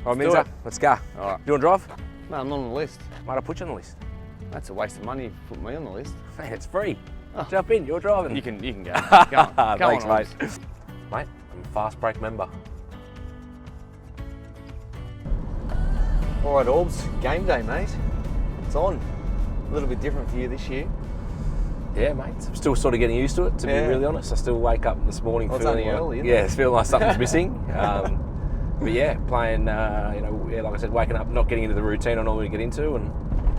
All right, Minza, let's go. All right. Do you want to drive? No, I'm not on the list. Might I put you on the list? That's a waste of money to put me on the list. Man, it's free. Oh. Jump in, you're driving. You can go. Go on. Go Thanks, on, mate. Orbs. Mate, I'm a fast break member. All right, Orbs. Game day, mate. It's on. A little bit different for you this year. Yeah, mate. I'm still sort of getting used to it, to be really honest. I still wake up this morning Well, it's feeling only early, isn't yeah, it? it's feeling like something's missing. But yeah, playing, like I said, waking up, not getting into the routine I normally get into, and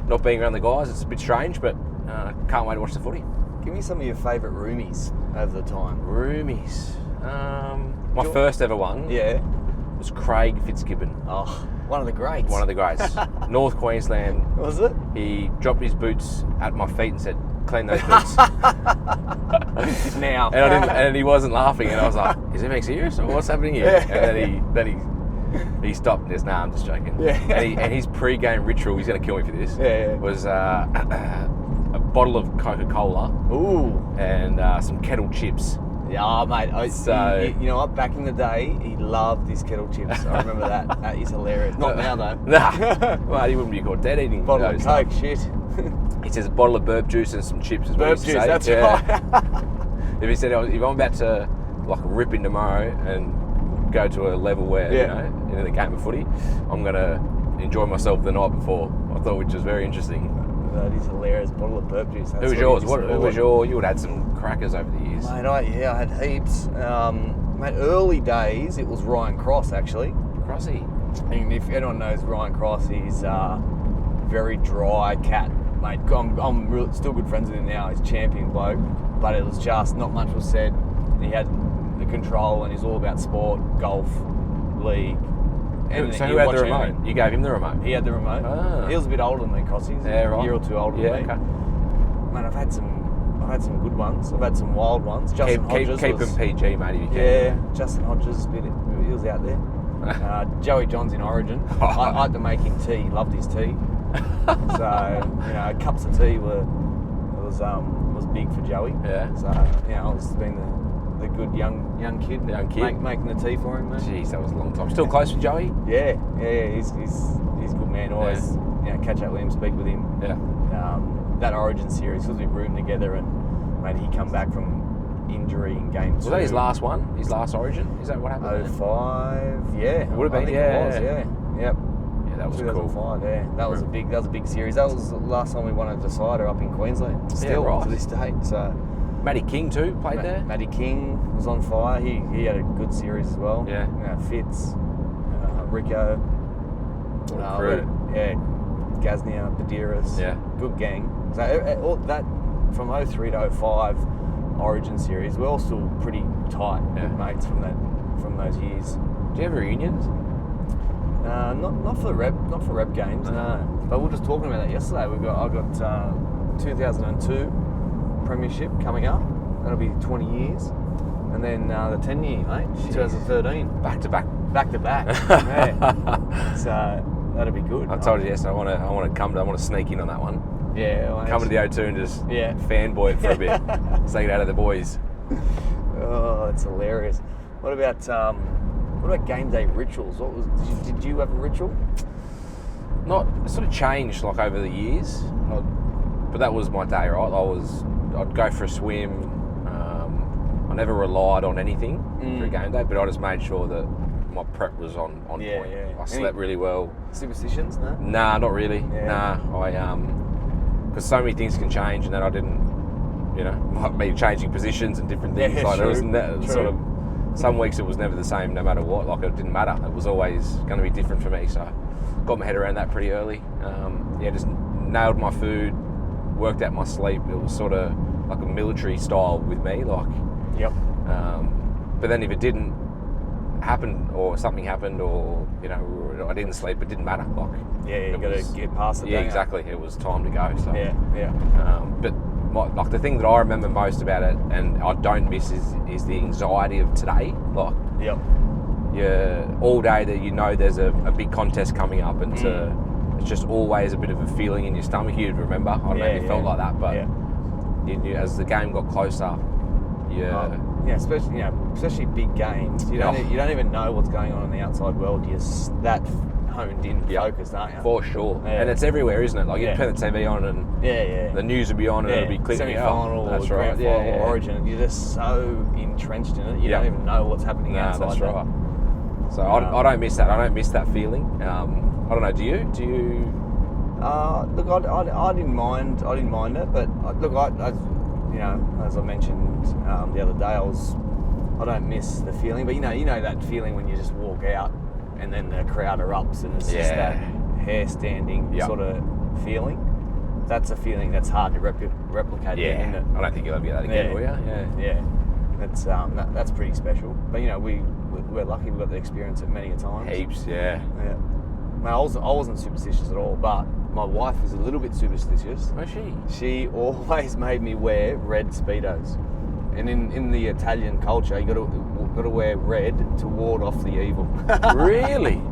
not being around the guys. It's a bit strange, but can't wait to watch the footy. Give me some of your favourite roomies over the time. Roomies. My first ever one Yeah. was Craig Fitzgibbon. Oh, one of the greats. One of the greats. North Queensland. Was it? He dropped his boots at my feet and said, "Clean those boots." Now. And he wasn't laughing, and I was like, "Is he being serious, or what's happening here?" And then he stopped and says, "Nah, I'm just joking." Yeah. And his pre-game ritual, he's going to kill me for this, Yeah. was a bottle of Coca-Cola Ooh. and some kettle chips. Yeah, mate. So- You know what? Back in the day, he loved his kettle chips. I remember that. That is hilarious. Not now, though. Nah, well, he wouldn't be caught dead eating Bottle of those. Coke, shit. He says a bottle of burp juice and some chips is what Burp he juice, used to say. that's right. If he said, if I'm about to like rip in tomorrow and go to a level where, in the game of footy, I'm going to enjoy myself the night before. I thought, which was very interesting. That is hilarious. Bottle of burp juice. Who was yours? Who was your? You would have had some crackers over the years. Mate, I had heaps. Mate, early days, it was Ryan Cross, actually. Crossy. And if anyone knows Ryan Cross, he's a very dry cat, mate. I'm still good friends with him now. He's a champion bloke, but it was just not much was said. He had the control, and he's all about sport, golf, league. So who had the remote? You gave him the remote? He had the remote. Ah. He was a bit older than me, Crossy. He's Yeah, right. a year or two older than me. Okay. Man, I've had some good ones. I've had some wild ones. Justin Hodges Keep was, him PG, mate, if you can. Yeah, Justin Hodges, he was out there. Joey Johns in Origin. I had to make him tea. He loved his tea. So cups of tea was big for Joey. Yeah. So I was being the good young kid. Making the tea for him, mate. Jeez, that was a long time. Still close with Joey? Yeah. He's a good man. Always catch up with him, speak with him. Yeah. That Origin series, because we roomed together, and mate, he come back from injury in game 2. Was that his last one? His last Origin? Is that what happened? 05, yeah. It would have been, I think yeah. It was, yeah. Yep. Yeah, that was cool. 2005, yeah. That was a big series. That was the last time we won a decider up in Queensland. Still right. to this day. So Matty King too played there. Matty King was on fire. He had a good series as well. Yeah. Fitz, Rico. Crew. Gaznia, Badiris. Yeah. Good gang. So all that from 03 to 05 Origin series, we're all still pretty tight, good mates from those years. Do you have reunions? Not for rep games, no. But we were just talking about that yesterday. I got 2002 Premiership coming up. That'll be 20 years, and then the 10-year, mate, 2013. Back to back. Back to back. Yeah. So that'll be good. I told you yesterday I want to sneak in on that one. Yeah. Well, Come to the O2 and just Yeah. fanboy it for a bit. Take it out of the boys. Oh, that's hilarious. What about game day rituals? Did you have a ritual? It sort of changed like over the years, but that was my day, right? I'd go for a swim. I never relied on anything for a game day, but I just made sure that my prep was on point. Yeah. I slept really well. Superstitions? No. Nah, not really. Yeah. Nah, I because so many things can change, and then I didn't, like me changing positions and different things. Yeah, like true, there was sort of some weeks it was never the same, no matter what. Like it didn't matter. It was always going to be different for me. So got my head around that pretty early. Just nailed my food, worked out my sleep. It was sort of like a military style with me. Like, Yep. but then if it didn't happen or something happened or I didn't sleep, it didn't matter. Like, Yeah, you got to get past it. yeah, exactly. It was time to go. So Yeah. but the thing that I remember most about it, and I don't miss, is the anxiety of today. Like, Yep. all day that there's a big contest coming up, and it's just always a bit of a feeling in your stomach. You'd remember. I don't know if you felt like that, but as the game got closer, especially big games. You don't even know what's going on in the outside world. You're that honed in, Yep. focused, aren't you? For sure. Yeah. And it's everywhere, isn't it? Like you Yeah. turn the TV on and Yeah. the news will be on and it'll be clicking. semi-final That's or right. grand final or Origin. You're just so entrenched in it. You Yep. don't even know what's happening No, outside. that's that. right. So I don't miss that. I don't miss that feeling. I don't know. Do you? Do you? Look, I didn't mind. I didn't mind it, but look, I you know, as I mentioned the other day, I don't miss the feeling. But you know that feeling when you just walk out and then the crowd erupts and it's just Yeah. that hair standing Yep. sort of feeling. That's a feeling that's hard to replicate. Yeah. Isn't it? I don't think you'll ever get that again, will you? Yeah. Yeah, that's pretty special. But you know, we're lucky we got to experience it many a times. Heaps. Yeah. Yeah. I wasn't superstitious at all, but my wife is a little bit superstitious. Was she? She always made me wear red Speedos, and in the Italian culture, you got to wear red to ward off the evil. Really?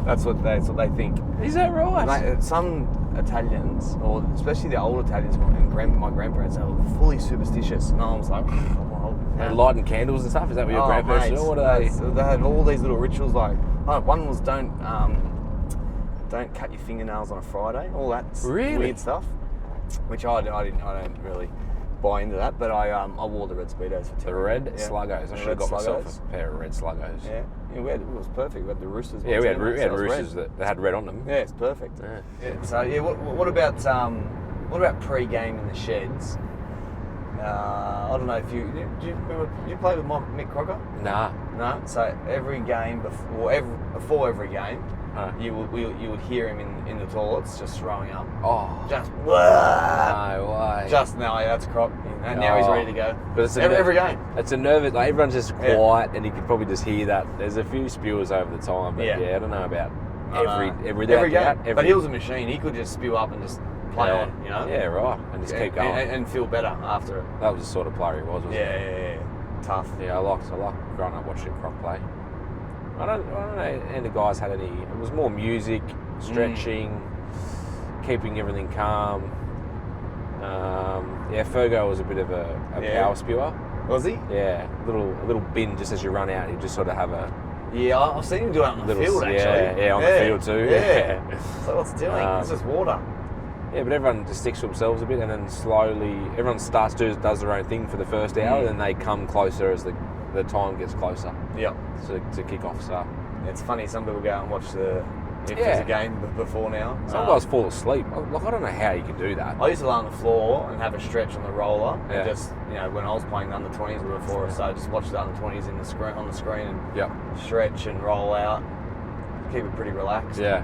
That's what they think. Is that right? Some Italians, or especially the old Italians, my grandparents, they were fully superstitious, and I was like, well, And lighting candles and stuff. Is that what your grandparents mate, do? What are they? so they had all these little rituals. Like one was don't cut your fingernails on a Friday. All that Really? weird stuff, which I don't really buy into that. But I wore the red Speedos for 10 The red yeah. sluggos. I The should have red got myself Sluggos. a pair of red sluggos. Yeah, it was perfect. We had the Roosters. Yeah, ones we had anyway, so it was roosters red. that had red on them. Yeah, it's perfect. Yeah. Yeah. So yeah, what about pre-game in the sheds? I don't know if you play with Mick Crocker? Nah. No. So every game before every game, Huh. you would hear him in the toilets just throwing up. Oh. Just No way. just now, yeah, that's Croc. And now he's Oh. ready to go. But it's Every game. It's a nervous. Like everyone's just Yeah. quiet, and you can probably just hear that. There's a few spewers over the time, but Yeah. I don't know about Every every game. Every, But he was a machine. He could just spew up and just play yeah. on, you know? Yeah, right. And just keep going. And feel better after it. That was the sort of player he was, wasn't Yeah. Tough. he? Yeah, I liked growing up watching Croc play. I don't know any of the guys had any. It was more music, stretching, keeping everything calm. Fergo was a bit of a Yeah. power spewer. Was he? Yeah, a little bin just as you run out. You just sort of have a Yeah, I've seen him do it on the little field actually. Yeah, on the field too. Yeah. So what's it doing? It's Um, just water. Yeah, but everyone just sticks to themselves a bit, and then slowly everyone does their own thing for the first hour, and then they come closer as the time gets closer Yep. to kick off. So It's funny, some people go out and watch if Yeah. there's a game before now. some guys fall asleep. Like I don't know how you can do that. I used to lay on the floor and have a stretch on the roller, Yeah. and just when I was playing under 20s before, so I just watched the under 20s on the screen and Yep. stretch and roll out, keep it pretty relaxed, Yeah.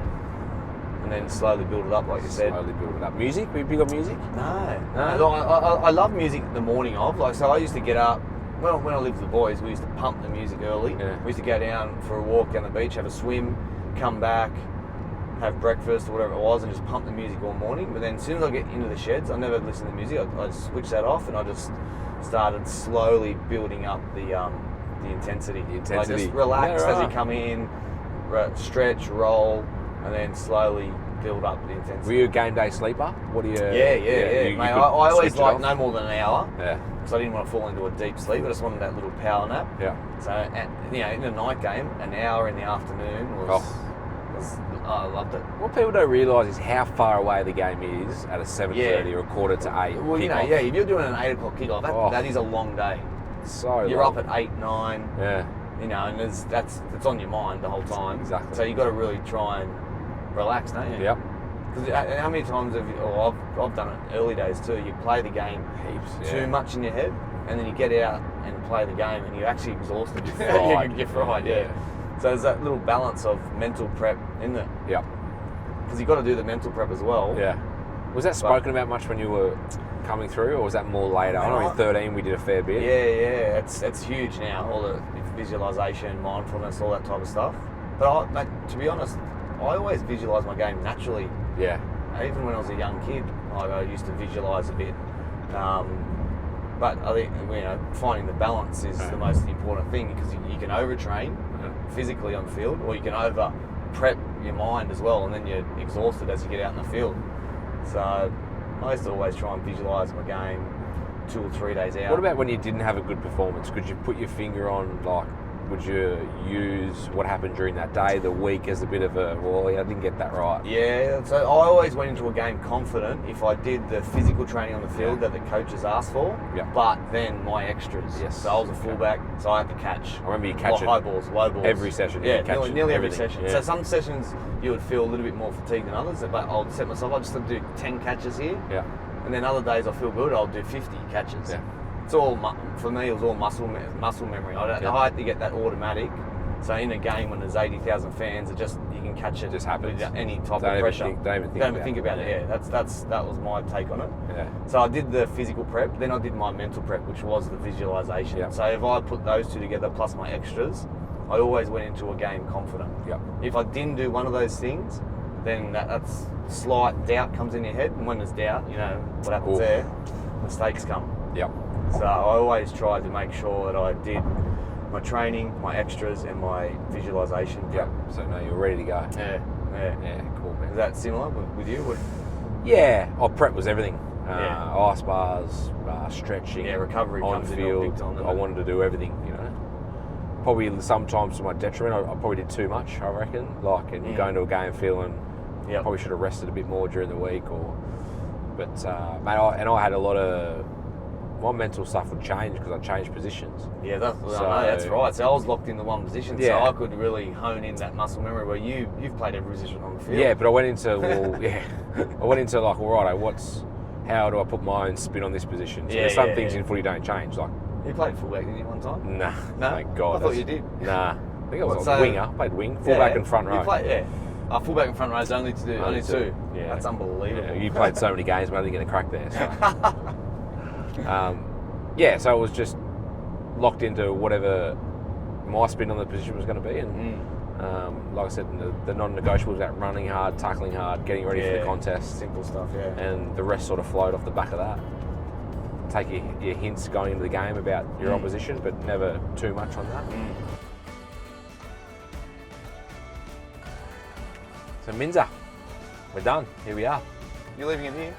and then slowly build it up, like you said. Slowly build it up. Music? Were you big on music? No. Look, I love music the morning of. Like, so I used to get up. Well, when I lived with the boys, we used to pump the music early. Yeah. We used to go down for a walk down the beach, have a swim, come back, have breakfast or whatever it was, and just pump the music all morning. But then as soon as I get into the sheds, I never listen to music. I switched that off, and I just started slowly building up the intensity. The intensity. Like just relax Yeah, as you right. come in, stretch, roll, and then slowly build up the intensity. Were you a game day sleeper? What do you? Yeah. you Mate, could I always switch it liked off? no more than an hour, Yeah. because I didn't want to fall into a deep sleep. I just wanted that little power nap. Yeah. So, in a night game, an hour in the afternoon was I loved it. What people don't realise is how far away the game is at a 7:30 or a quarter to 8. Well, kickoff. if you're doing an 8 o'clock kickoff, that is a long day. So You're long. up at 8, 9, Yeah. and it's on your mind the whole time. Exactly. So you got to really try and relax, don't you? Yep. Because how many times have you? Oh, I've done it early days too. You play the game Heaps. too Yeah. much in your head, and then you get out and play the game, and you're actually exhausted. You're fried. You're fried, yeah. So there's that little balance of mental prep in there, Yep. because you've got to do the mental prep as well. Yeah. Was that spoken about much when you were coming through, or was that more later? I know in 13 we did a fair bit. Yeah. It's huge now. All the visualization, mindfulness, all that type of stuff. But mate, to be honest, I always visualise my game naturally. Yeah. Even when I was a young kid, I used to visualise a bit. But I think finding the balance is the most important thing, because you can overtrain physically on the field, or you can over prep your mind as well, and then you're exhausted as you get out in the field. So I used to always try and visualise my game 2 or 3 days out. What about when you didn't have a good performance? Could you put your finger on like would you use what happened during that day, the week, as a bit of a, well, I didn't get that right? Yeah, so I always went into a game confident if I did the physical training on the field that the coaches asked for, but then my extras. Yes. So I was a fullback, so I had to catch. I remember you catching high balls, low balls. every session. Yeah, nearly every everything. session. Yeah. So some sessions you would feel a little bit more fatigued than others, but I'll set myself, I'll just do 10 catches here. Yeah. And then other days I feel good, I'll do 50 catches. Yeah. It's all, for me, it was all muscle memory. I had to get that automatic. So in a game when there's 80,000 fans, you can catch it. Just happens. Without any type Don't of pressure. Don't even think about it. Yeah, that was my take on it. Yeah. So I did the physical prep, then I did my mental prep, which was the visualization. Yeah. So if I put those two together plus my extras, I always went into a game confident. Yep. If I didn't do one of those things, then that's slight doubt comes in your head, and when there's doubt, you know what happens there. Mistakes come. Yep. So I always tried to make sure that I did my training, my extras, and my visualization. Yep. So now you're ready to go. Yeah. Yeah. Cool, man. Is that similar with you? Yeah. Prep was everything. Yeah. Ice bars, stretching. Yeah, recovery on comes in field. big time, doesn't I it? wanted to do everything. You know. Probably sometimes to my detriment. I probably did too much. I reckon. Like, and you go into a game feeling. Yep. Probably should have rested a bit more during the week, but mate, I had a lot of my mental stuff would change because I changed positions. Yeah, that's right. So I was locked into one position, so I could really hone in that muscle memory. Where you've played every position on the field. Yeah, but I went into like, all right, how do I put my own spin on this position? So there's some things in footy don't change. Like, you played fullback, didn't you, one time? Nah, No? thank God. I thought you did. Nah, I think I was a winger. Played wing, fullback and front row. You played, fullback and front row is only two. Yeah. That's unbelievable. Yeah, you played so many games, but I didn't get a crack there. So. So it was just locked into whatever my spin on the position was going to be, and like I said, the non-negotiables about running hard, tackling hard, getting ready for the contest, simple stuff. Yeah, and the rest sort of flowed off the back of that. Take your hints going into the game about your opposition, but never too much on that. So Minza, we're done. Here we are, you're leaving it here,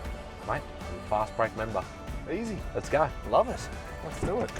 mate. I'm a fast break member. Easy. Let's go. Love it. Let's do it.